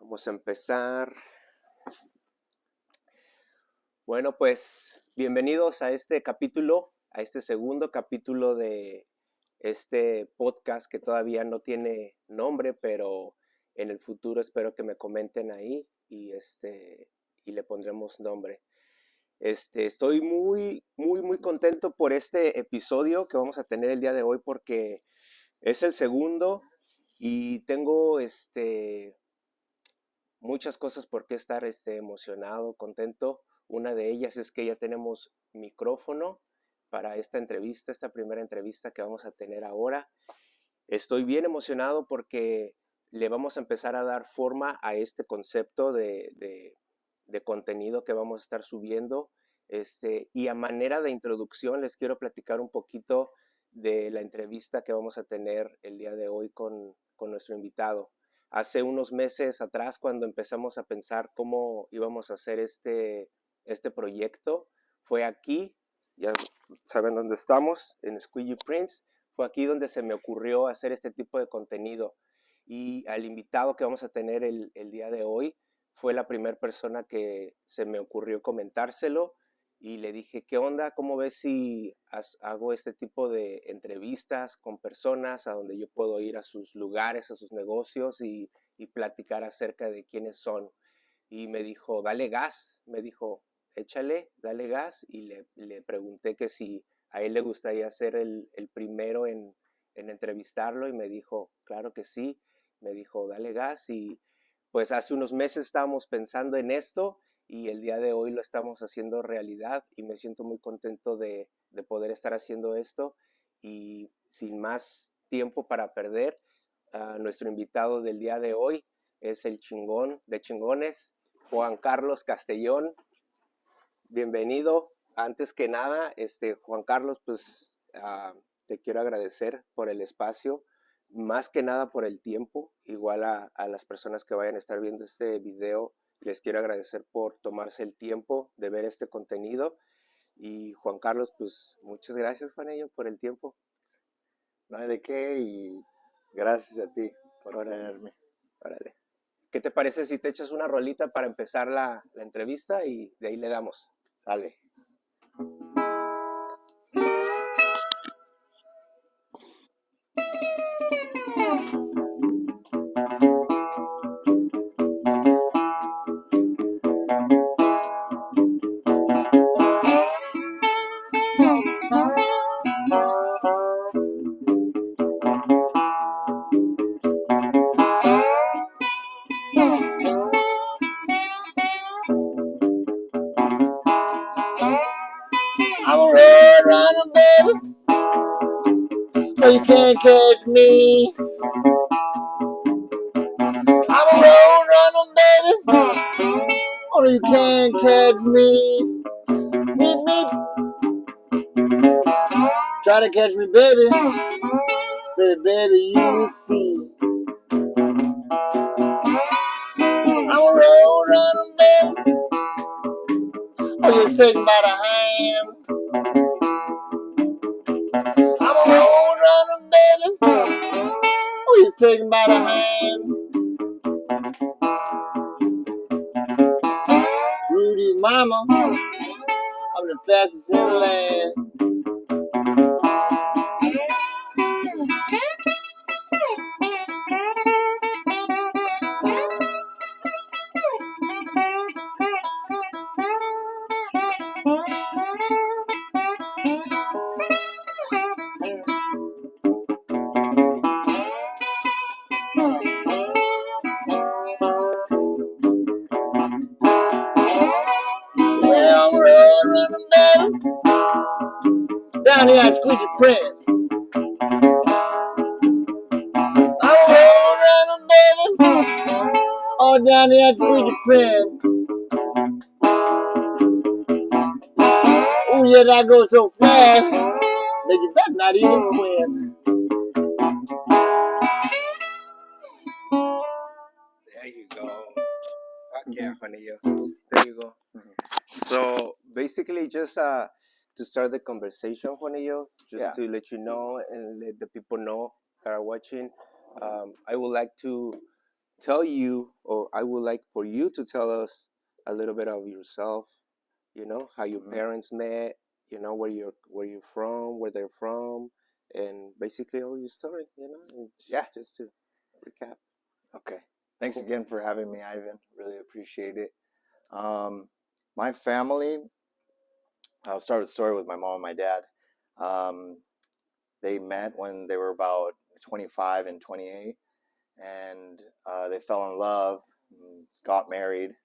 Vamos a empezar. Bueno, pues bienvenidos a este capítulo, a este segundo capítulo de este podcast que todavía no tiene nombre, pero en el futuro espero que me comenten ahí y le pondremos nombre. Estoy muy contento por este episodio que vamos a tener el día de hoy porque es el segundo y tengo muchas cosas por qué estar emocionado, contento. Una de ellas es que ya tenemos micrófono para esta entrevista, esta primera entrevista que vamos a tener ahora. Estoy bien emocionado porque le vamos a empezar a dar forma a este concepto de contenido que vamos a estar subiendo. Y a manera de introducción les quiero platicar un poquito de la entrevista que vamos a tener el día de hoy con nuestro invitado. Hace unos meses atrás, cuando empezamos a pensar cómo íbamos a hacer este proyecto, fue aquí, ya saben dónde estamos, en Squegee Prints, fue aquí donde se me ocurrió hacer este tipo de contenido. Y al invitado que vamos a tener el día de hoy, fue la primera persona que se me ocurrió comentárselo y le dije, ¿qué onda? ¿Cómo ves si hago este tipo de entrevistas con personas a donde yo puedo ir a sus lugares, a sus negocios y platicar acerca de quiénes son? Y me dijo, dale gas, me dijo, échale, dale gas. Y le pregunté que si a él le gustaría ser el primero en entrevistarlo y me dijo, claro que sí. Me dijo, dale gas. Y pues hace unos meses estábamos pensando en esto y el día de hoy lo estamos haciendo realidad y me siento muy contento de poder estar haciendo esto. Y sin más tiempo para perder, nuestro invitado del día de hoy es el chingón de chingones, Juan Carlos Castellón. Bienvenido. Antes que nada, Juan Carlos, pues te quiero agradecer por el espacio, más que nada por el tiempo. Igual a las personas que vayan a estar viendo este video, les quiero agradecer por tomarse el tiempo de ver este contenido. Y Juan Carlos, pues muchas gracias, Juanello, por el tiempo. No hay de qué y gracias a ti por tenerme. Órale. ¿Qué te parece si te echas una rolita para empezar la entrevista y de ahí le damos? Sale. I'm a red running baby, so you can't catch me. I'm a road running baby, oh you can't catch me. Meet me, try to catch me, baby, baby, you will see. I'm a road running baby, oh you're taken by the hand. I'm a road running baby, oh you're taken by the hand. Rudy's mama, I'm the fastest in the land. Well, I'm a road running baby, down here at Squegee Prince. I'm a road running baby, all down here at Squegee Prince. Oh yeah, that goes so fast, that you better not even quit. There you go. Yeah, Juanillo. There you go. So basically, just to start the conversation, Juanillo, just to let you know and let the people know that are watching, I would like to tell you or I would like for you to tell us a little bit of yourself. How your parents met. Where you're from, where they're from, and basically all your story. And Yeah. just to recap. Okay. Thanks Cool. again for having me, Ivan. Really appreciate it. My family, I'll start with a story with my mom and my dad. They met when they were about 25 and 28, and they fell in love, and got married,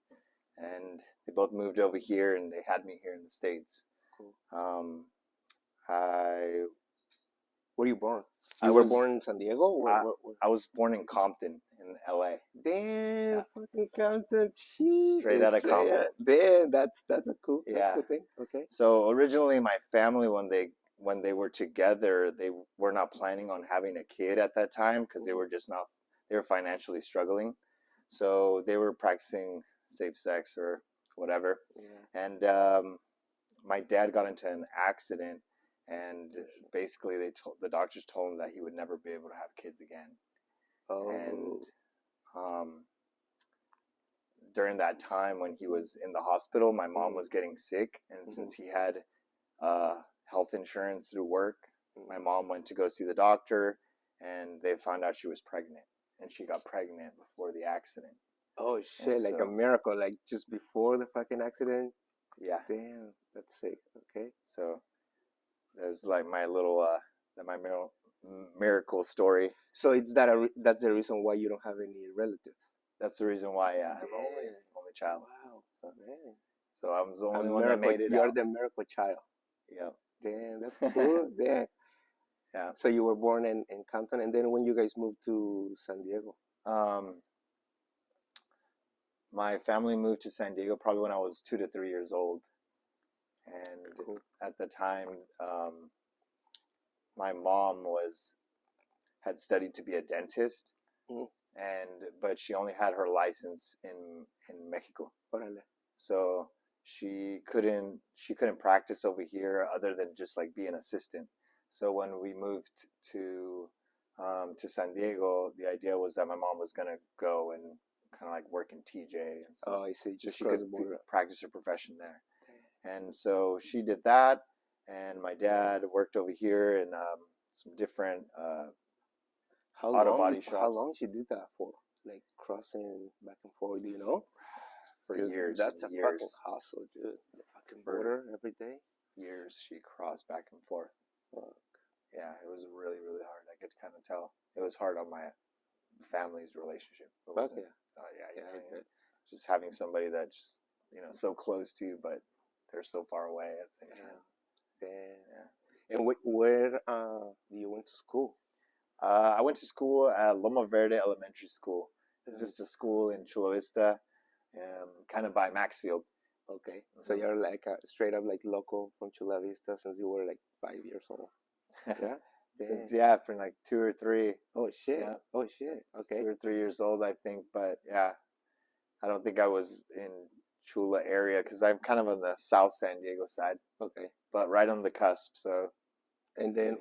and they both moved over here, and they had me here in the States. Cool. I Where you born? I You were was- born in San Diego? I was born in Compton, in LA. Damn, Yeah. fucking Compton. Jeez, Straight outta Compton. Damn, that's a cool, that's a Yeah. cool thing. Okay. So originally, my family, when they were together, they were not planning on having a kid at that time because they were just not. They were financially struggling, so they were practicing safe sex or whatever. Yeah. And my dad got into an accident, and basically the doctors told him that he would never be able to have kids again. Oh. And during that time when he was in the hospital, my mom was getting sick, and since he had health insurance through work, my mom went to go see the doctor, and they found out she was pregnant, and she got pregnant before the accident. Oh shit! And Like a so- miracle, like just before the fucking accident. Yeah. Damn, that's sick. Okay. So there's like my little miracle story. So that's the reason why you don't have any relatives. That's the reason why I'm only child. Wow. So, Man. so I was the A only one that miracle. made it You're out. the miracle child. Yeah. Damn, that's cool. Damn. Yeah. So you were born in Compton, and then when you guys moved to San Diego? My family moved to San Diego probably when I was 2 to 3 years old, and Cool. at the time, my mom had studied to be a dentist, but she only had her license in Mexico. Órale. So she couldn't practice over here other than just like be an assistant. So when we moved to San Diego, the idea was that my mom was gonna go and kind of like work in TJ, and so, I see. so Just she cross could the border. practice her profession there. And so she did that, and my dad worked over here in some different auto body shops. How long she did that for? Like crossing back and forth, do you know? For 'Cause years. That's a and fucking years. hustle, dude. The fucking For- border every day. Years she crossed back and forth. Fuck. Yeah, it was really, really hard. I could kind of tell. It was hard on my family's relationship. It Fuck wasn't- yeah. yeah, I bet. just having somebody that just, so close to you, but they're so far away at the same time. Yeah. And where do you went to school? I went to school at Loma Verde Elementary School. It's just a school in Chula Vista, kind of by Maxfield. Okay. So you're like straight up like local from Chula Vista since you were like 5 years old. Yeah. Since from like 2 or 3. Oh shit. Yeah. Oh shit. Okay. 2 or 3 years old, I think. But yeah, I don't think I was in Chula area because I'm kind of on the South San Diego side. Okay. But right on the cusp. So. And then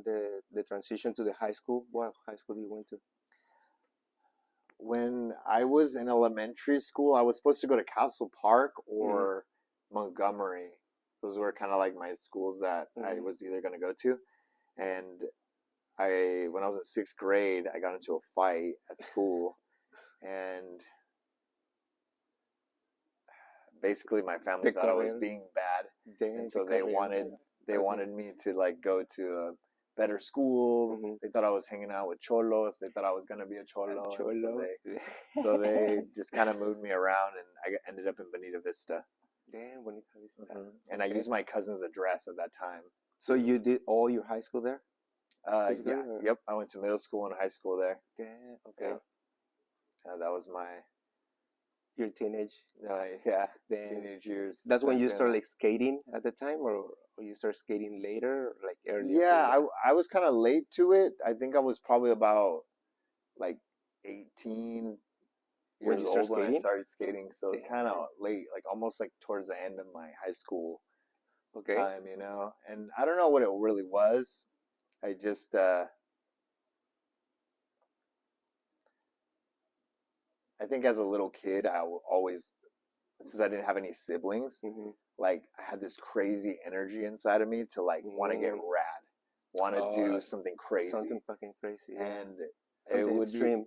the transition to the high school. What high school you went to? When I was in elementary school, I was supposed to go to Castle Park or Montgomery. Those were kind of like my schools that I was either going to go to. And when I was in 6th grade, I got into a fight at school, and basically my family thought I was being bad, and so they wanted me to like go to a better school. They thought I was hanging out with cholos. They thought I was going to be a cholo. So they just kind of moved me around, and I ended up in Bonita Vista. Damn, Bonita Vista. And I used my cousin's address at that time. So you did all your high school there? Yeah. Yep. I went to middle school and high school there. Damn. Okay. Yeah. That was your teenage. Teenage years. That's when you start like skating at the time, or you start skating later, or like earlier? Yeah, I was kind of late to it. I think I was probably about like 18 years old when I started skating. So it's kind of late, like almost like towards the end of my high school time, And I don't know what it really was. I just I think as a little kid, I always, since I didn't have any siblings, like I had this crazy energy inside of me to like want to get rad, want to do something crazy, something fucking crazy, and something it would extreme.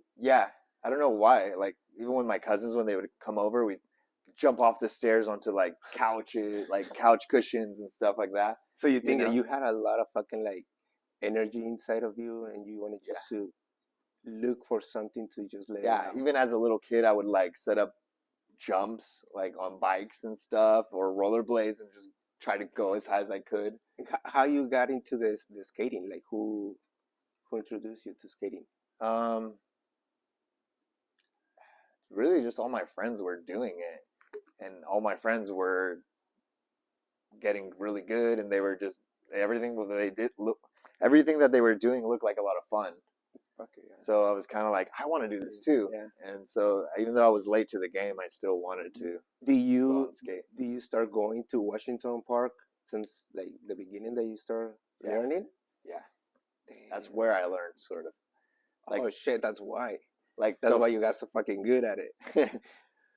I don't know why. Like even when my cousins, when they would come over, we'd jump off the stairs onto like couches, like couch cushions and stuff like that. So you think that you had a lot of fucking like energy inside of you, and you wanted just to look for something to just let out. Even as a little kid, I would like set up jumps like on bikes and stuff or rollerblades and just try to go as high as I could. How you got into the skating? Like who introduced you to skating? Really just all my friends were doing it, and all my friends were getting really good, and they were just everything that they were doing looked like a lot of fun. Okay, yeah. So I was kind of like, I want to do this too. Yeah. And so even though I was late to the game, I still wanted to go and skate. Do you start going to Washington Park since like the beginning that you start learning? Yeah. Damn. That's where I learned, sort of. Like, oh shit, that's why. Like that's why you got so fucking good at it.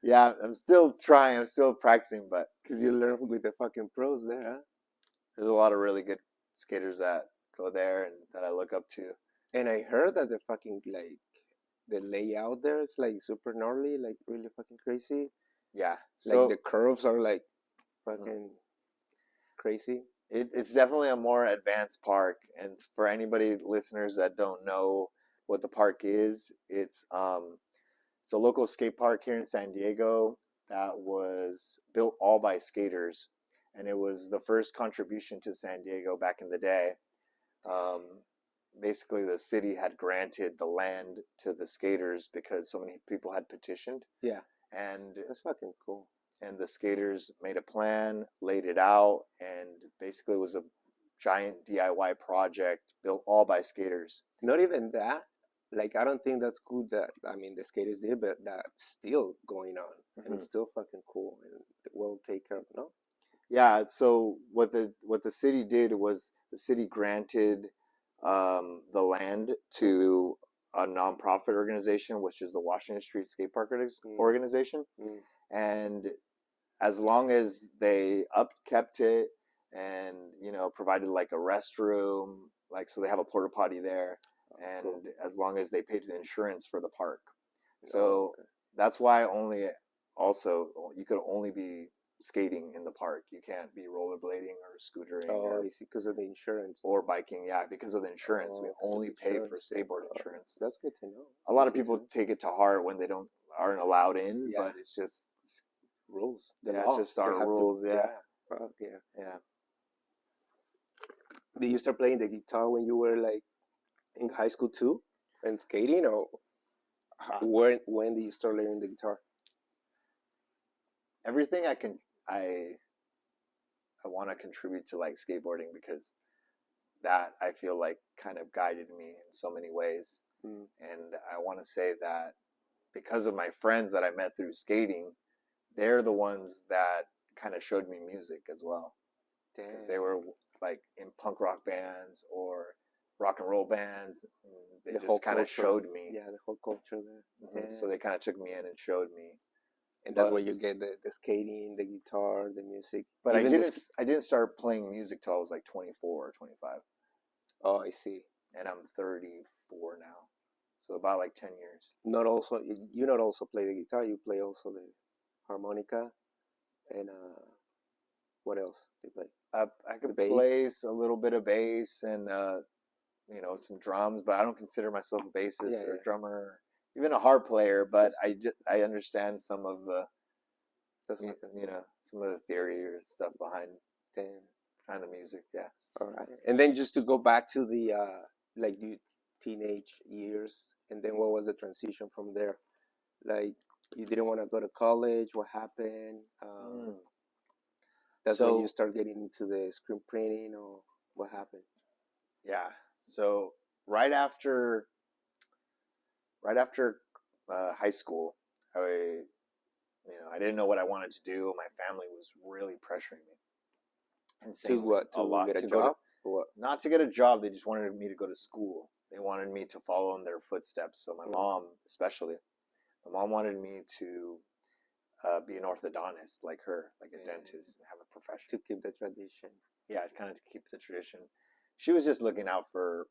Yeah, I'm still trying. I'm still practicing, but because you learn with the fucking pros there, huh? There's a lot of really good skaters that go there and that I look up to. And I heard that the fucking like the layout there is like super gnarly, like really fucking crazy. Yeah, so like the curves are like fucking crazy. It's definitely a more advanced park, and for anybody listeners that don't know what the park is, it's a local skate park here in San Diego that was built all by skaters, and it was the first contribution to San Diego back in the day. Basically the city had granted the land to the skaters because so many people had petitioned. Yeah. And that's fucking cool. And the skaters made a plan, laid it out, and basically it was a giant DIY project built all by skaters. Not even that. Like, I don't think that's cool that, I mean, the skaters did, but that's still going on. And it's still fucking cool and well taken care of, no? Yeah, so what the city did was the city granted the land to a nonprofit organization, which is the Washington Street Skate Park organization. And as long as they upkept it and, provided like a restroom, like, so they have a porta potty there, and as long as they paid the insurance for the park. So that's why you could only be skating in the park. You can't be rollerblading or scootering. Oh, I see, because of the insurance. Or biking, because of the insurance. We only pay for skateboard insurance. That's good to know. A lot of people take it to heart when they aren't allowed in, but it's just rules. It's just our rules. Yeah. Did you start playing the guitar when you were like in high school too, and skating, or when did you start learning the guitar? Everything I want to contribute to like skateboarding, because that I feel like kind of guided me in so many ways. And I want to say that because of my friends that I met through skating, they're the ones that kind of showed me music as well. Because they were like in punk rock bands or rock and roll bands. They just kind of showed me. Yeah, the whole culture there. So they kind of took me in and showed me. And that's where you get the skating, the guitar, the music. But I didn't start playing music till I was like 24 or 25. Oh, I see. And I'm 34 now. So about like 10 years. You not also play the guitar, you play also the harmonica, and what else do you play? I could play a little bit of bass and some drums, but I don't consider myself a bassist or a drummer, even a harp player. But I understand some of the some of the theory or stuff behind the music. Yeah. All right. And then just to go back to the like the teenage years, and then what was the transition from there? Like, you didn't want to go to college. What happened? That's when you start getting into the screen printing, or what happened? Yeah. So right after high school, I didn't know what I wanted to do. My family was really pressuring me. And saying to what? To get a job? Or what? Not to get a job. They just wanted me to go to school. They wanted me to follow in their footsteps. So my mom, especially, My mom wanted me to be an orthodontist like her, like a dentist, and have a profession. To keep the tradition. Yeah, kind of to keep the tradition. She was just looking out for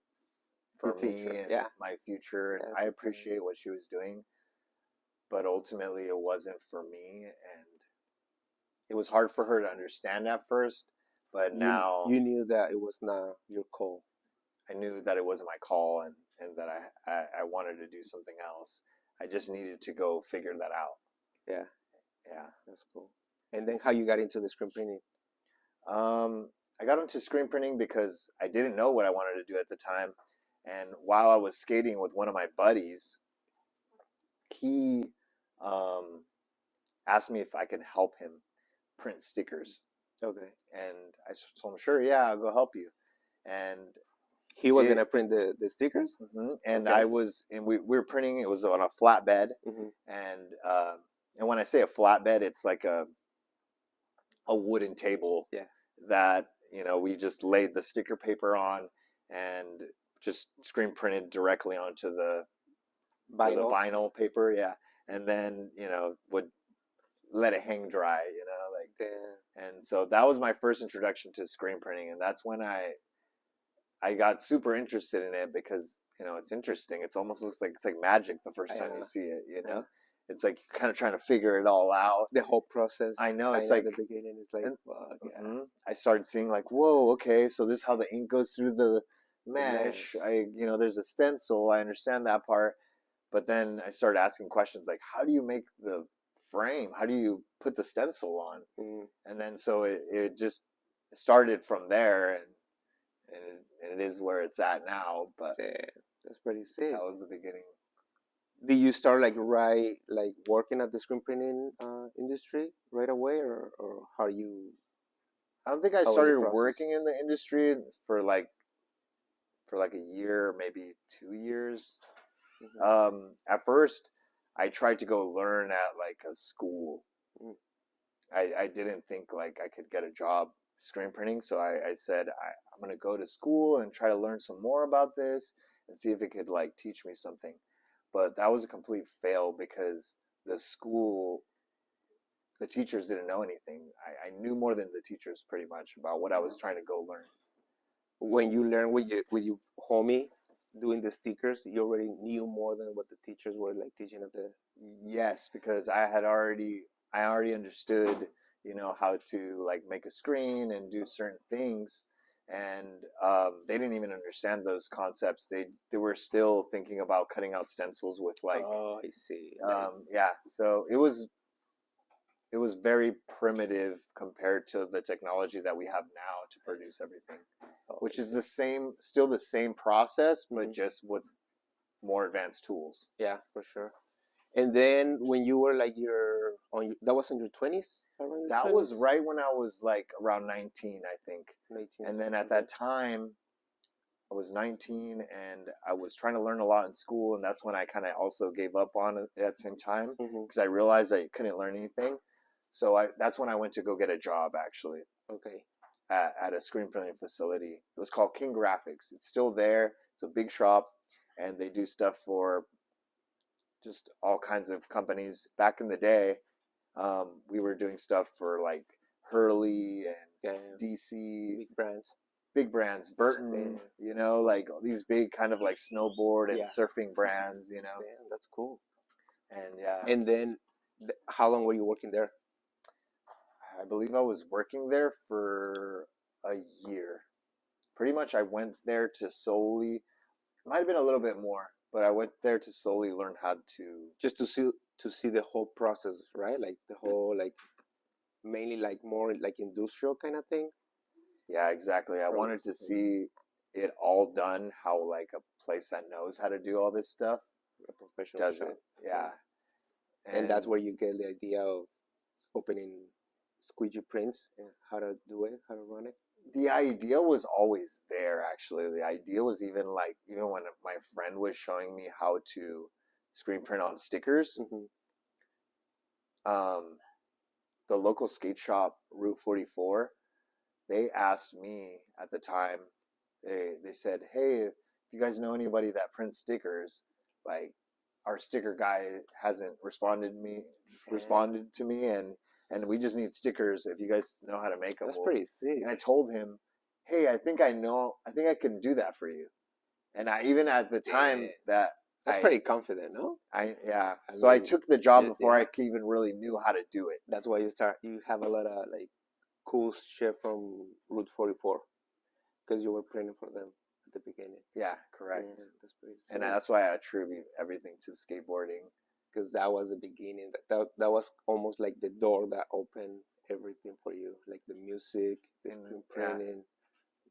Your me future, and yeah. my future, and That's I okay. appreciate what she was doing, but ultimately it wasn't for me, and it was hard for her to understand at first, but now You knew that it was not your call. I knew that it wasn't my call, and that I wanted to do something else. I just needed to go figure that out. Yeah, Yeah. that's cool. And then how you got into the screen printing? I got into screen printing because I didn't know what I wanted to do at the time. And while I was skating with one of my buddies, he asked me if I could help him print stickers. Okay. And I told him, sure, yeah, I'll go help you. And he was going to print the stickers? Mm-hmm. And okay. we were printing, it was on a flatbed. Mm-hmm. And when I say a flatbed, it's like a wooden table that, we just laid the sticker paper on and just screen printed directly onto the vinyl paper. Yeah. And then, would let it hang dry, and so that was my first introduction to screen printing. And that's when I got super interested in it because, it's interesting. It almost looks like it's like magic the first time you see it, It's like kind of trying to figure it all out. The whole process. I know. It's like at the beginning. It's like, I started seeing like, whoa, okay, so this is how the ink goes through the mesh. There's a stencil. I understand that part. But then I started asking questions like, how do you make the frame? How do you put the stencil on? And then so it just started from there, and it is where it's at now. But that's pretty sick. That was the beginning. Did you start working at the screen printing industry right away, or how you? I don't think I started working in the industry for a year, maybe 2 years. Mm-hmm. At first, I tried to go learn at like a school. Mm. I didn't think like I could get a job screen printing, so I said I'm gonna go to school and try to learn some more about this and see if it could like teach me something. But that was a complete fail because the teachers didn't know anything. I knew more than the teachers pretty much about what I was trying to go learn. When you learned with your homie doing the stickers, you already knew more than what the teachers were like teaching at the... Yes, because I already understood, how to like make a screen and do certain things. And they didn't even understand those concepts. They were still thinking about cutting out stencils with like... Oh, I see. Yeah, so it was very primitive compared to the technology that we have now to produce everything, which is still the same process, but just with more advanced tools. Yeah, for sure. And then when you were like that was in your 20s? That was right when I was like around 19, I think. 19. And then at that time, I was 19 and I was trying to learn a lot in school. And that's when I kind of also gave up on it at the same time because I realized I couldn't learn anything. So that's when I went to go get a job, actually. Okay. At a screen printing facility. It was called King Graphics. It's still there. It's a big shop, and they do stuff for just all kinds of companies. Back in the day, we were doing stuff for like Hurley and DC. Big brands. Burton, like these big kind of like snowboard and surfing brands, Damn, that's cool. And yeah. And then how long were you working there? I believe I was working there for a year. Pretty much I went there to solely, it might have been a little bit more, but I went there to solely learn how to... Just to see the whole process, right? Like the whole, like, mainly like more like industrial kind of thing? Yeah, exactly. I wanted to see it all done, how like a place that knows how to do all this stuff a professional does it. Yeah. And that's where you get the idea of opening Squegee prints and how to do it, how to run it. The idea was always there, actually. The idea was even when my friend was showing me how to screen print on stickers, the local skate shop, Route 44, they asked me at the time, they said, hey, if you guys know anybody that prints stickers, like, our sticker guy hasn't responded to me, and we just need stickers. If you guys know how to make them, That's pretty sick. And I told him, hey, I think I can do that for you. And I even at the time that that's pretty confident, no? So I took the job before I even really knew how to do it. That's why you have a lot of like cool shit from Route 44 because you were printing for them at the beginning. Yeah, correct. Yeah, that's pretty sick. And that's why I attribute everything to skateboarding. Because that was the beginning. That was almost like the door that opened everything for you, like the music, the screen printing.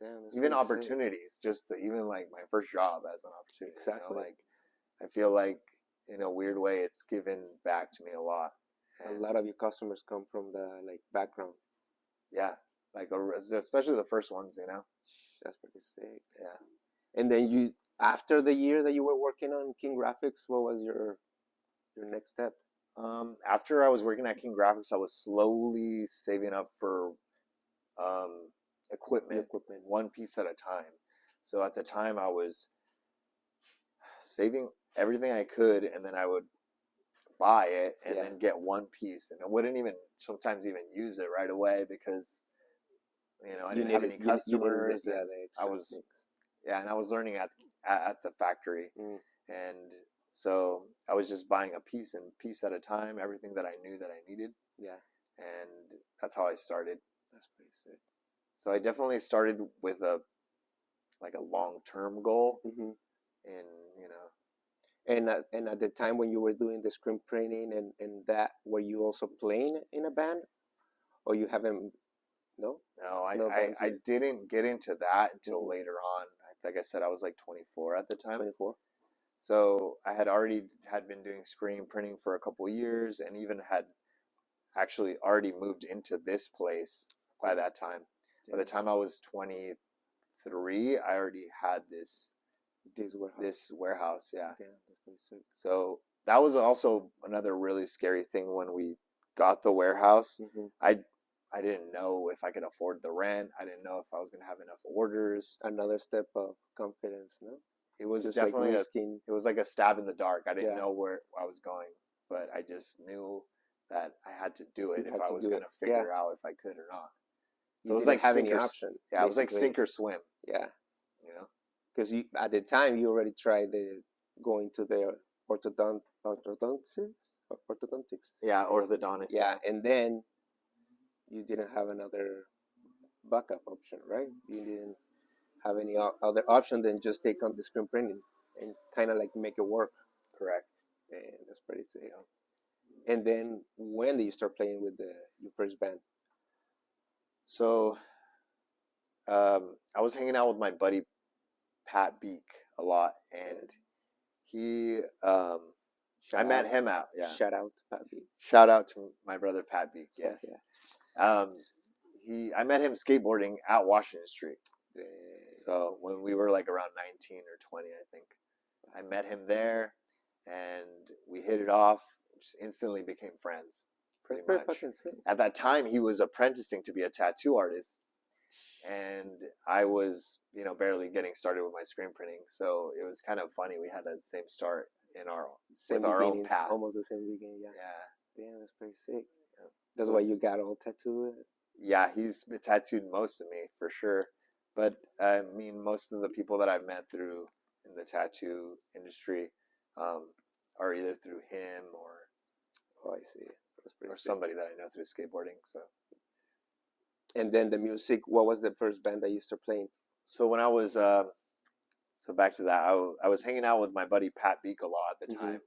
Yeah, even opportunities, even like my first job as an opportunity. Exactly. You know, like I feel like in a weird way, it's given back to me a lot. And a lot of your customers come from the like background. Yeah, like especially the first ones, you know. That's pretty sick. Yeah. And then after the year that you were working on King Graphics, what was your next step? After I was working at King Graphics, I was slowly saving up for equipment, one piece at a time. So at the time I was saving everything I could, and then I would buy it and then get one piece, and I wouldn't even sometimes even use it right away because I didn't have any customers. I was and I was learning at the factory, and so I was just buying a piece at a time, everything that I knew that I needed. Yeah. And that's how I started. That's pretty sick. So I definitely started with a long-term goal. Mm-hmm. And And at the time when you were doing the screen printing and that, were you also playing in a band? Or you haven't, no? No, I didn't get into that until later on. Like I said, I was like 24 at the time. 24. So I had been doing screen printing for a couple years, and even had actually already moved into this place by that time. By the time I was 23, I already had this warehouse. Yeah. That's pretty sick. So that was also another really scary thing when we got the warehouse. Mm-hmm. I didn't know if I could afford the rent. I didn't know if I was going to have enough orders. Another step of confidence, no? It was just definitely it was like a stab in the dark. I didn't know where I was going, but I just knew that I had to do it if I was going to figure out if I could or not. So it was like sink or swim. Yeah, it was like sink or swim. Yeah. Because at the time you already tried going to the orthodontics. Yeah, orthodontics. Yeah, and then you didn't have another backup option, right? You didn't have any other option than just take on the screen printing and kind of like make it work. Correct. And that's pretty sick. Yeah. And then when did you start playing with your first band? So I was hanging out with my buddy Pat Beek a lot, and he I met him out. Yeah. Shout out to Pat Beek. Shout out to my brother Pat Beek. Yes. Yeah. I met him skateboarding at Washington Street. Yeah. So when we were like around 19 or 20, I think, I met him there, and we hit it off. Just instantly became friends. Pretty much. Fucking sick. At that time, he was apprenticing to be a tattoo artist, and I was, barely getting started with my screen printing. So it was kind of funny. We had that same start in our own path. Almost the same beginning. Yeah. Yeah. Damn, that's pretty sick. Yeah. That's why you got all tattooed. Yeah, he's tattooed most of me for sure. But I mean, most of the people that I've met through in the tattoo industry are either through him or I see. Or somebody that I know through skateboarding. So. And then the music. What was the first band that you started playing? So when I was so back to that, I was hanging out with my buddy Pat Beek a lot at the time,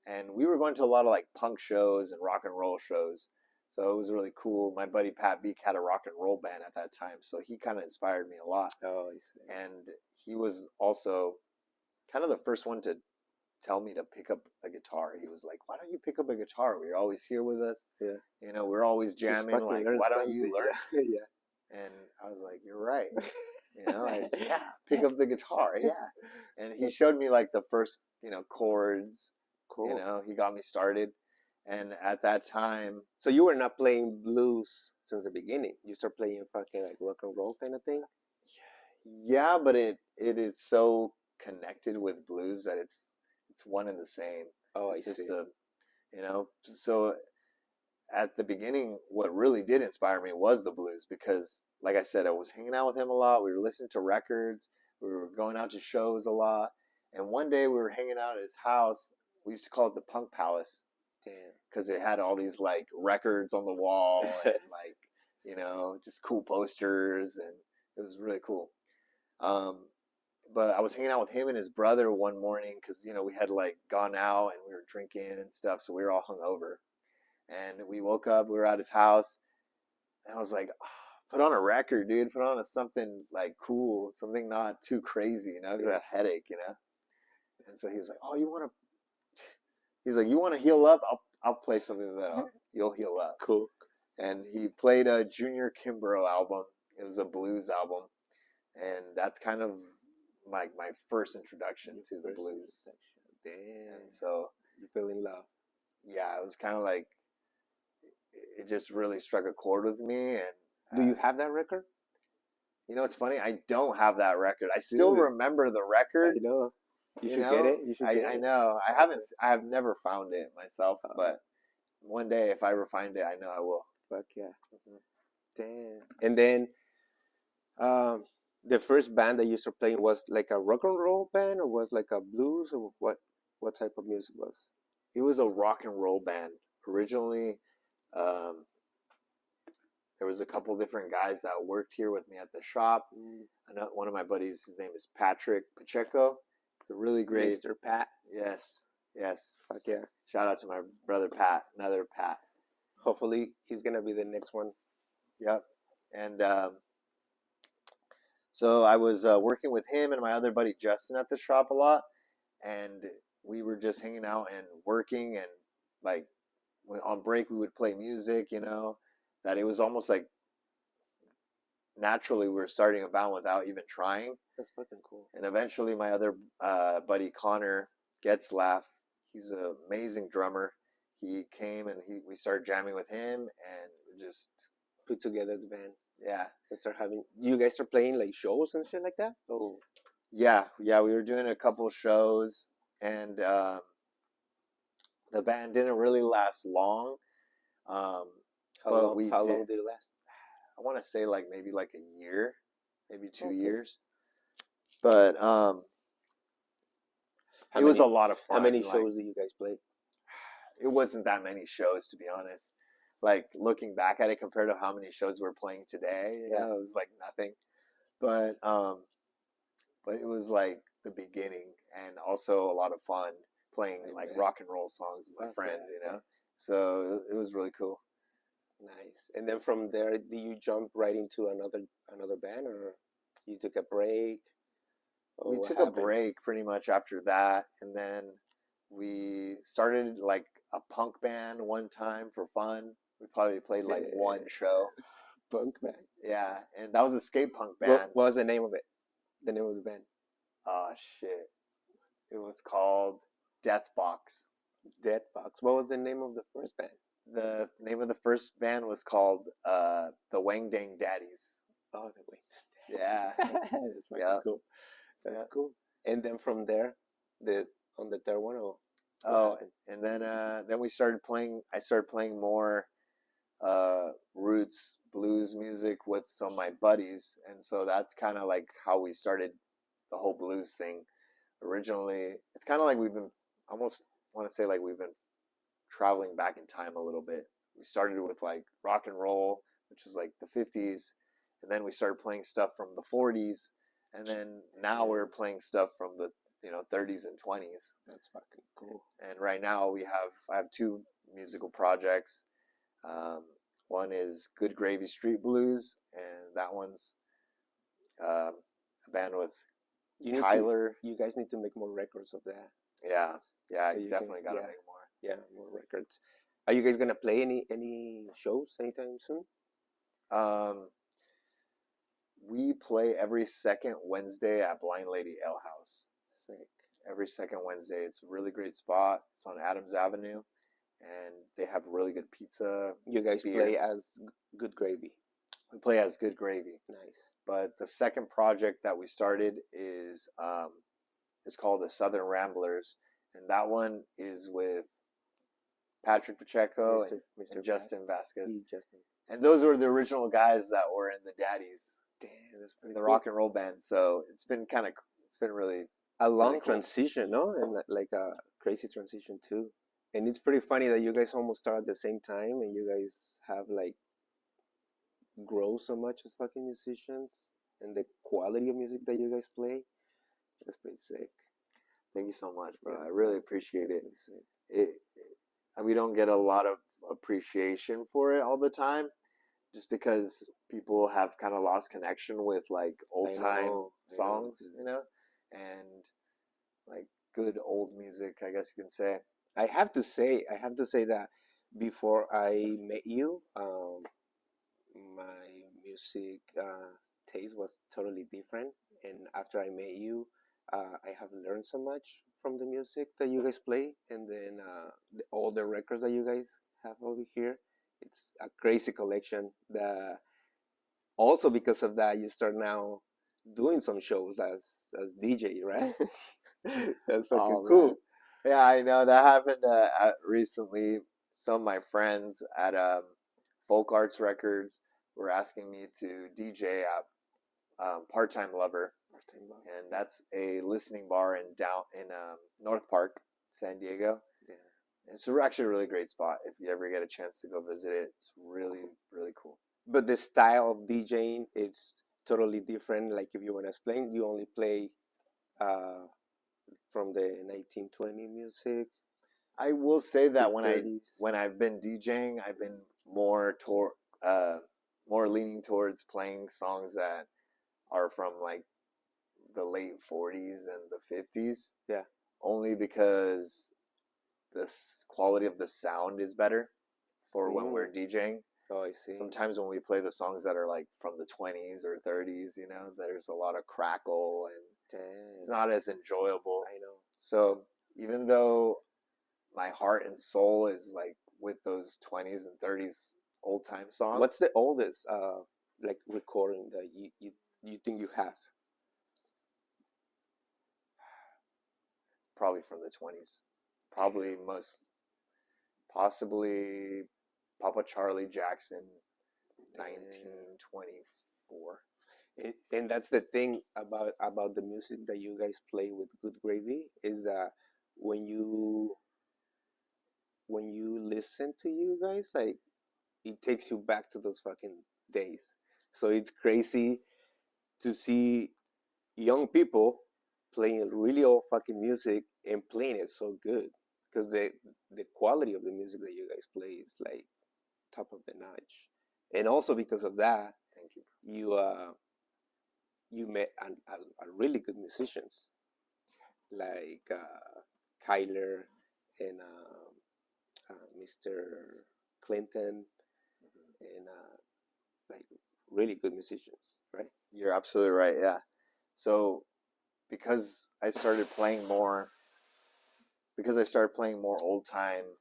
and we were going to a lot of like punk shows and rock and roll shows. So it was really cool. My buddy Pat Beek had a rock and roll band at that time, so he kind of inspired me a lot. Oh, I see. And he was also kind of the first one to tell me to pick up a guitar. He was like, "Why don't you pick up a guitar? You're always here with us. Yeah. We're always jamming. Like, why don't you learn?" Yeah. And I was like, "You're right." Pick up the guitar. Yeah. And he showed me like the first, chords. Cool. He got me started. And at that time, so you were not playing blues since the beginning. You start playing fucking like rock and roll kind of thing. Yeah, but it is so connected with blues that it's one and the same. Oh, I It's just see. so at the beginning, what really did inspire me was the blues because, like I said, I was hanging out with him a lot. We were listening to records. We were going out to shows a lot. And one day we were hanging out at his house. We used to call it the Punk Palace Damn. because it had all these like records on the wall and like, just cool posters. And it was really cool. But I was hanging out with him and his brother one morning because, we had like gone out and we were drinking and stuff. So we were all hungover. And we woke up, we were at his house, and I was like, oh, put on a record, dude. Put on something like cool, something not too crazy, that headache, And so he was like, oh, he's like, you want to heal up? I'll play something that you'll heal up. Cool. And he played a Junior Kimbrough album. It was a blues album. And that's kind of like my first introduction to the blues. Damn. And so you fell in love. Yeah, it was kind of like, it just really struck a chord with me. And do you have that record? It's funny. I don't have that record. I still remember the record. I know. You should get it. You should get it. I know. I have never found it myself, but one day if I ever find it, I know I will. Fuck yeah. Damn. And then, the first band that you started playing was like a rock and roll band, or was like a blues, or what? What type of music was? It was a rock and roll band originally. There was a couple different guys that worked here with me at the shop. One of my buddies, his name is Patrick Pacheco. It's a really great Mr. Pat. Yes. Fuck yeah. Shout out to my brother Pat, another Pat. Hopefully he's gonna be the next one. Yep. And so I was working with him and my other buddy Justin at the shop a lot, and we were just hanging out and working, and like on break we would play music, that it was almost like naturally we were starting a band without even trying. That's fucking cool. And eventually my other buddy Connor Getzlaff, he's an amazing drummer. He came and we started jamming with him and just put together the band. Yeah. You guys are playing like shows and shit like that? Oh. Yeah, we were doing a couple shows, and the band didn't really last long. How long did it last? I want to say maybe a year, maybe 2 years. But it was a lot of fun. How many shows did you guys play? It wasn't that many shows, to be honest. Like looking back at it compared to how many shows we're playing today, it was like nothing. But it was like the beginning, and also a lot of fun playing like rock and roll songs with my friends, So it was really cool. Nice. And then from there, do you jump right into another band, or you took a break? We took a break pretty much after that, and then we started like a punk band one time for fun. We probably played like one show. Punk band. Yeah, and that was a skate punk band. What was the name of it? The name of the band? Oh shit! It was called Deathbox. Deathbox. What was the name of the first band? The name of the first band was called the Wang Dang Daddies. Oh, the Wang. Yeah. That's fucking cool. That's cool. And then from there, on the third one, and then we started playing. I started playing more roots blues music with some of my buddies, and so that's kind of like how we started the whole blues thing. Originally, it's kind of like we've been almost want to say like we've been traveling back in time a little bit. We started with like rock and roll, which was like the 50s, and then we started playing stuff from the 40s, and then now we're playing stuff from the 30s and 20s. That's fucking cool. And right now I have two musical projects. One is Good Gravy Street Blues, and that one's a band with Tyler. You guys need to make more records of that. Yeah, I definitely got to make more. Yeah, more records. Are you guys gonna play any shows anytime soon? We play every second Wednesday at Blind Lady Ale House. Sick. Every second Wednesday. It's a really great spot. It's on Adams Avenue, and they have really good pizza. You guys play as Good Gravy. We play as Good Gravy. Nice. But the second project that we started is called the Southern Ramblers, and that one is with Patrick Pacheco Mr. and Justin Vasquez. Justin. And those were the original guys that were in the Daddies. Damn, that's pretty In the cool. rock and roll band. So it's been really a long really cool. transition, no? And like a crazy transition too. And it's pretty funny that you guys almost start at the same time and you guys have like grow so much as fucking musicians and the quality of music that you guys play. That's pretty sick. Thank you so much, bro. Yeah. I really appreciate it. Sick. We don't get a lot of appreciation for it all the time, just because people have kind of lost connection with like old time songs, you know, and like good old music, I guess you can say. I have to say that before I met you, my music taste was totally different, and after I met you, I have learned so much from the music that you guys play, and then all the records that you guys have over here. It's a crazy collection. Also because of that, you start now doing some shows as DJ, right? That's fucking cool. Man. Yeah, I know that happened recently. Some of my friends at Folk Arts Records were asking me to DJ at Part-Time Lover, and that's a listening bar in North Park, San Diego. Yeah. It's actually a really great spot. If you ever get a chance to go visit it, it's really, really cool. But the style of DJing, it's totally different. Like if you want to explain, you only play from the 1920 music. I will say that when 30s. I've been DJing, I've been more leaning towards playing songs that are from like the late 40s and the 50s. Yeah. Only because the quality of the sound is better for when we're DJing. Oh, I see. Sometimes when we play the songs that are like from the 20s or 30s, you know, there's a lot of crackle and it's not as enjoyable. I know. So even though my heart and soul is like with those 20s and 30s old time songs. What's the oldest like recording that you think you have? Probably from the 20s. Probably possibly Papa Charlie Jackson, 1924. And that's the thing about the music that you guys play with Good Gravy is that when you listen to you guys, like it takes you back to those fucking days. So it's crazy to see young people playing really old fucking music and playing it so good, because the quality of the music that you guys play is like top of the notch. And also because of that, thank you. You met a really good musicians like Kyler and Mr. Clinton, and like really good musicians, right? You're absolutely right. Yeah. So because I started playing more old time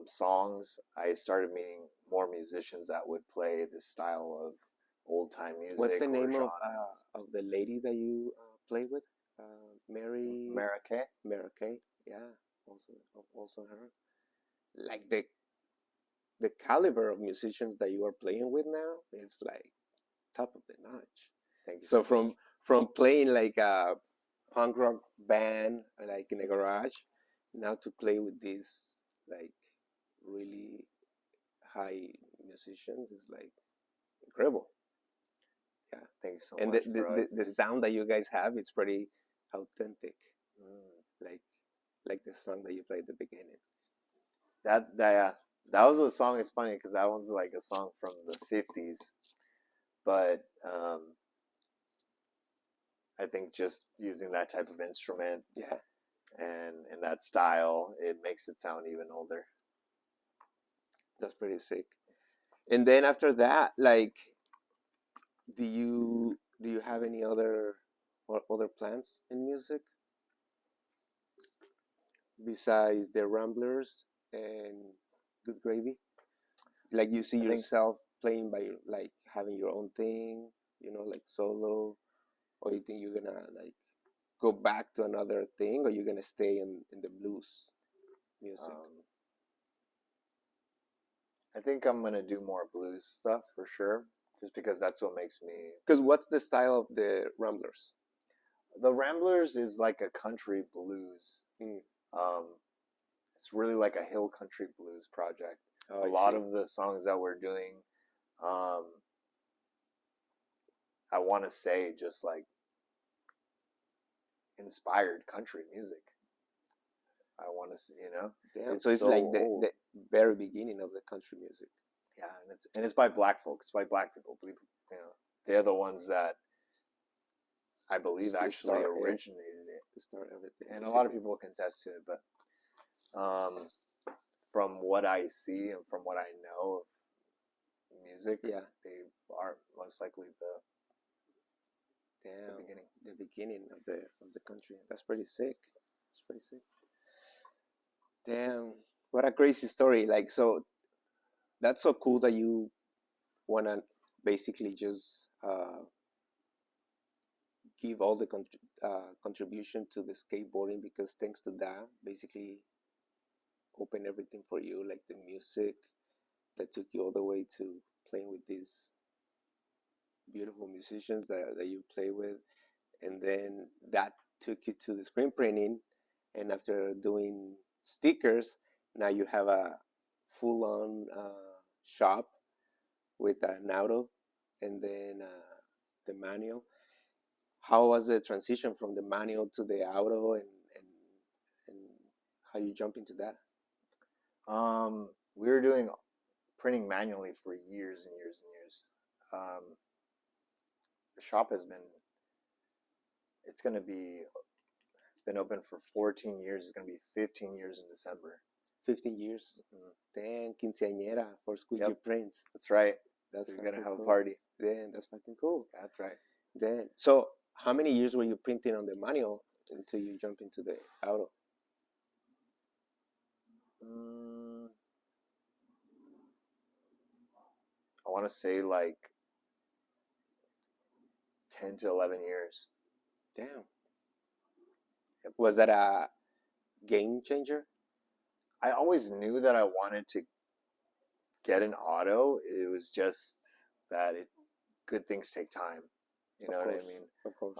songs, I started meeting more musicians that would play this style of old time music. What's the name of the lady that you play with? Mary Kay. Mary Kay. Yeah, also her. Like the caliber of musicians that you are playing with now, it's like top of the notch. Thank you. So from playing like a punk rock band like in a garage, now to play with these like really high musicians is like incredible. Yeah, thank you so and much. The sound that you guys have, it's pretty authentic. Like the song that you played at the beginning. That was a song. It's funny because that one's like a song from the 50s, but I think just using that type of instrument, and in that style, it makes it sound even older. That's pretty sick. And then after that, like, do you have any other plans in music besides the Ramblers and Good Gravy? Like, you see yourself playing by like having your own thing, you know, like solo, or you think you're gonna like go back to another thing, or you're gonna stay in the blues music? I think I'm gonna do more blues stuff for sure, just because that's what makes me. Because what's the style of the Ramblers? The Ramblers is like a country blues. It's really like a hill country blues project. Oh, a lot of the songs that we're doing, I want to say just like inspired country music. I want to see, Damn, so it's like the very beginning of the country music. Yeah, and it's by black folks, by black people. They're the ones that I believe actually originated it. To start everything. And a lot of people can attest to it, but from what I see and from what I know of music, they are most likely the beginning of the country. That's pretty sick. It's pretty sick. Damn, what a crazy story! Like, so that's so cool that you wanna basically just give all the contribution to the skateboarding, because thanks to that, basically open everything for you, like the music that took you all the way to playing with these beautiful musicians that you play with, and then that took you to the screen printing, and after doing stickers, now you have a full-on shop with an auto and then the manual. How was the transition from the manual to the auto, and how you jump into that? We were doing printing manually for years and years and years. The shop has been, it's been open for 14 years. It's going to be 15 years in December. 15 years? Damn, quinceañera for Squegee Prints. That's right. That's so you're going to have cool. a party. Damn, that's fucking cool. That's right. Damn. So how many years were you printing on the manual until you jump into the auto? I want to say like 10 to 11 years. Damn. Was that a game changer? I always knew that I wanted to get an auto. It was just that good things take time. You know what I mean? Of course.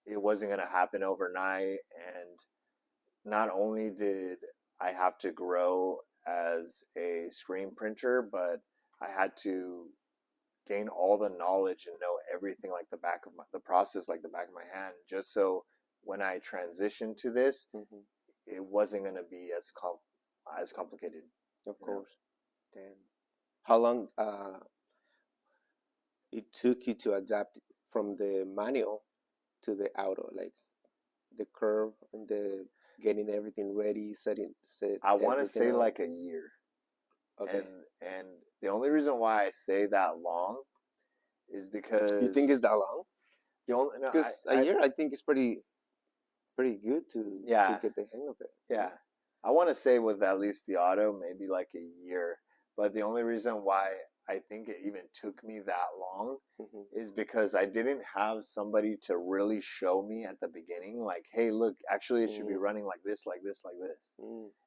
It wasn't going to happen overnight. And not only did I have to grow as a screen printer, but I had to gain all the knowledge and know everything like the process like the back of my hand, just so when I transitioned to this, it wasn't going to be as complicated. Of course. Damn. How long it took you to adapt from the manual to the auto, like the curve and the getting everything ready, set? I want to say like a year. Okay. And the only reason why I say that long is because you think it's that long? Because a year, I think, is pretty good to get the hang of it. Yeah, I want to say with at least the auto, maybe like a year. But the only reason why I think it even took me that long is because I didn't have somebody to really show me at the beginning, like, hey, look, actually it should be running like this, like this, like this.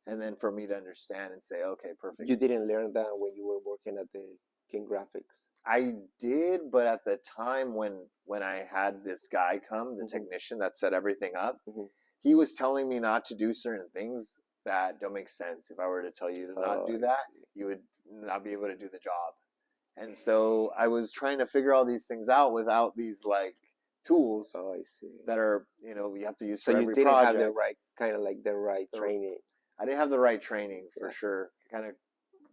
And then for me to understand and say, okay, perfect. You didn't learn that when you were working at the King Graphics? I did, but at the time when I had this guy come, the technician that set everything up, he was telling me not to do certain things that don't make sense. If I were to tell you to not do that, you would not be able to do the job. And so I was trying to figure all these things out without these like tools that are, you have to use for every project. So you didn't have the right, kind of like the right training. I didn't have the right training for sure. I kind of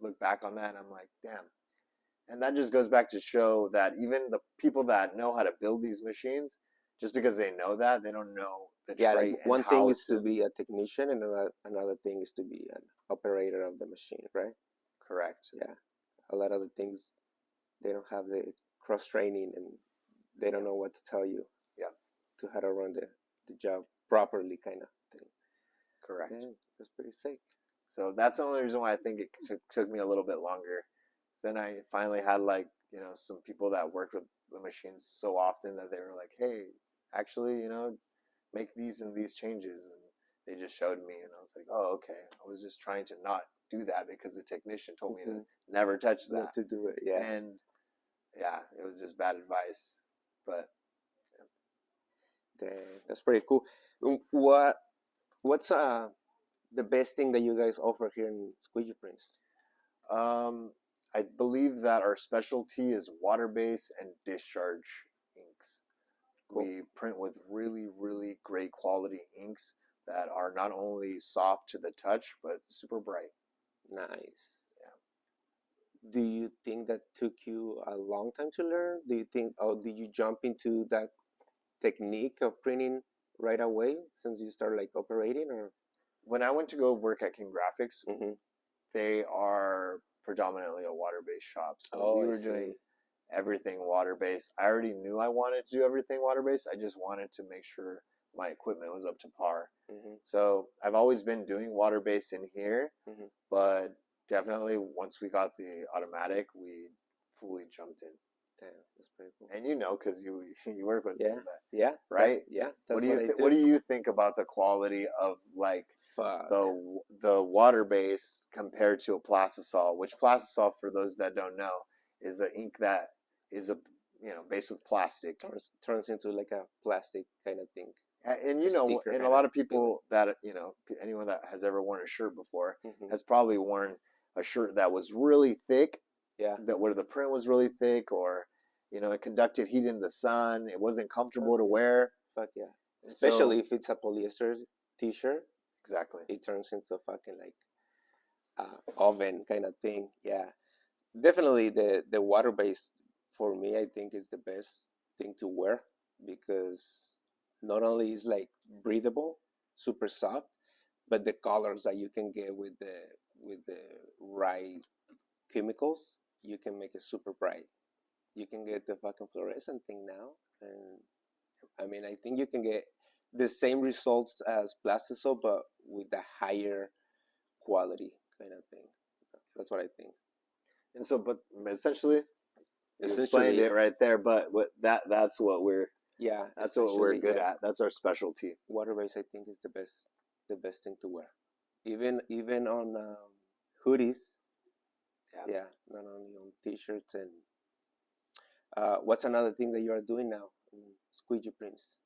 look back on that and I'm like, damn. And that just goes back to show that even the people that know how to build these machines, just because they know that, they don't know the trade. Like one thing is to be a technician, and another thing is to be an operator of the machine, right? Correct. Yeah. A lot of the things, they don't have the cross training, and they don't know what to tell you. Yeah. To how to run the job properly, kind of thing. Correct. Yeah, that's pretty sick. So that's the only reason why I think it took me a little bit longer. So then I finally had some people that worked with the machines so often that they were like, hey, actually, make these and these changes. And they just showed me, and I was like, oh, okay. I was just trying to not do that because the technician told me to never touch that. Not to do it, yeah. And yeah, it was just bad advice. But Damn, that's pretty cool. What's the best thing that you guys offer here in Squegee Prints? I believe that our specialty is water base and discharge inks. Cool. We print with really, really great quality inks that are not only soft to the touch, but super bright. Nice. Yeah. Do you think that took you a long time to learn? Do you think, did you jump into that technique of printing right away since you started like operating? Or when I went to go work at King Graphics, they are predominantly a water-based shop. So we were doing everything water-based. I already knew I wanted to do everything water-based. I just wanted to make sure my equipment was up to par. So I've always been doing water-based in here, but definitely once we got the automatic, we fully jumped in. Damn, that's pretty cool. And you know, because you work with them, right? That's what do you think about the quality of like the water base compared to a plastisol? Which plastisol, for those that don't know, is an ink that is based with plastic. Turns into like a plastic kind of thing. And and a lot of people that anyone that has ever worn a shirt before has probably worn a shirt that was really thick. Yeah. That where the print was really thick, or it conducted heat in the sun. It wasn't comfortable to wear. Fuck yeah. Especially if it's a polyester t-shirt. Exactly. It turns into fucking like oven kind of thing. Yeah. Definitely the water based for me, I think, is the best thing to wear, because not only is like breathable, super soft, but the colors that you can get with the right chemicals, you can make it super bright. You can get the fucking fluorescent thing now, and I mean, I think you can get the same results as plastisol, but with a higher quality kind of thing. That's what I think. And so, but essentially you explained it right there. But that's what we're we're good at. That's our specialty. Water base, I think, is the best thing to wear. Even on hoodies. Yeah, not only on t-shirts. And what's another thing that you are doing now in Squegee Prints?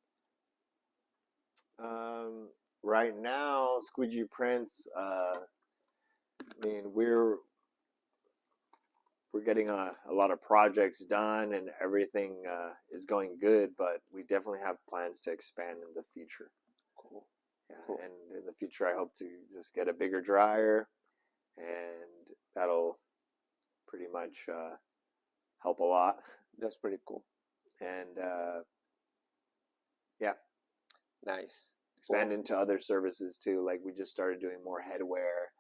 Right now, Squegee Prints, I mean, we're getting a lot of projects done, and everything is going good, but we definitely have plans to expand in the future. Cool. Yeah, cool. And in the future, I hope to just get a bigger dryer, and that'll pretty much help a lot. That's pretty cool. And yeah. Nice. Expand into other services too. Like we just started doing more headwear.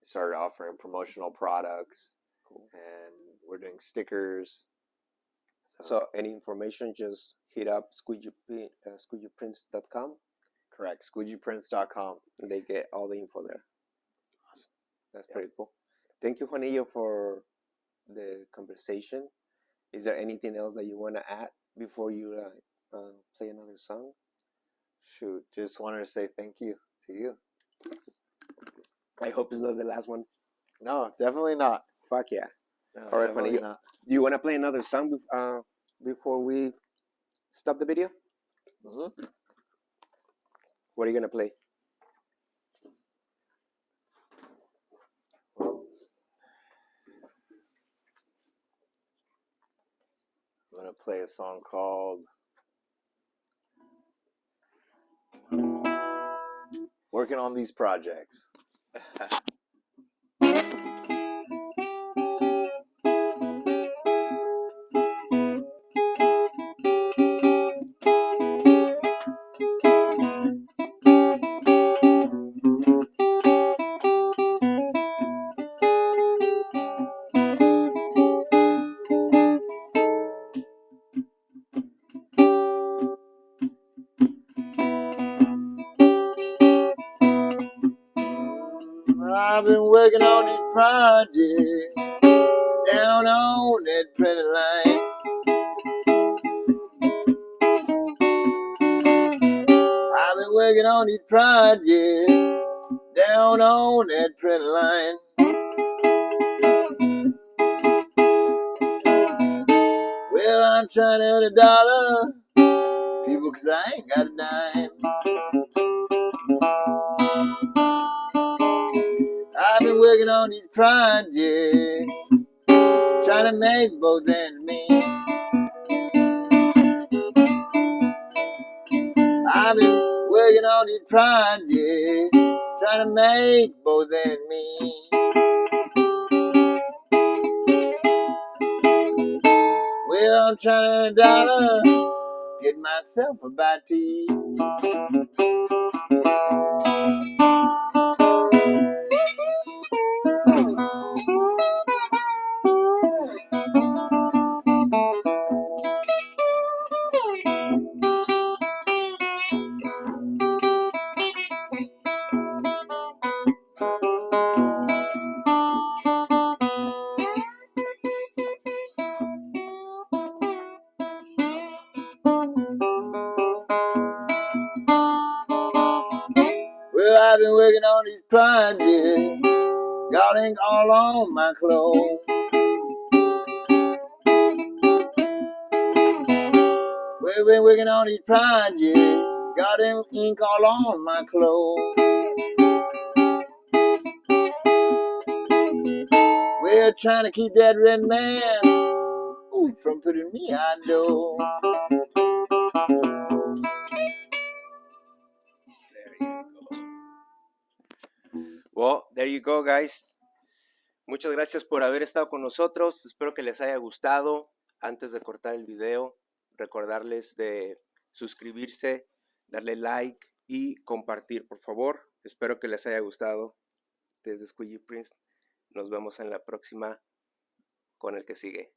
Started offering promotional products. Cool. And we're doing stickers. So any information, just hit up squeegeeprints.com. Correct. Squeegeeprints.com. And they get all the info there. Awesome. That's pretty cool. Thank you, Juanillo, for the conversation. Is there anything else that you want to add before you play another song? Shoot, just wanted to say thank you to you. I hope it's not the last one. No, definitely not. Fuck yeah. No, all right, Juanillo. Do you want to play another song before we stop the video? Mm-hmm. What are you going to play? Well, I'm going to play a song called Working on These Projects. I've been working on this project down on that pretty line. working on these projects down on that print line. Well, I'm trying to earn $1, people, 'cause I ain't got a dime. I've been working on these projects, trying to make both ends meet. I've been working on these projects, trying to make both ends meet. Well, I'm trying to earn $1, get myself a bite to eat. Well, I've been working on these projects, got ink all on my clothes. We've been working on these projects, got ink all on my clothes. We're trying to keep that red man from putting me out door. Well, there you go, guys. Muchas gracias por haber estado con nosotros. Espero que les haya gustado. Antes de cortar el video, recordarles de suscribirse, darle like y compartir, por favor. Espero que les haya gustado. Desde Squegee Prince, nos vemos en la próxima con el que sigue.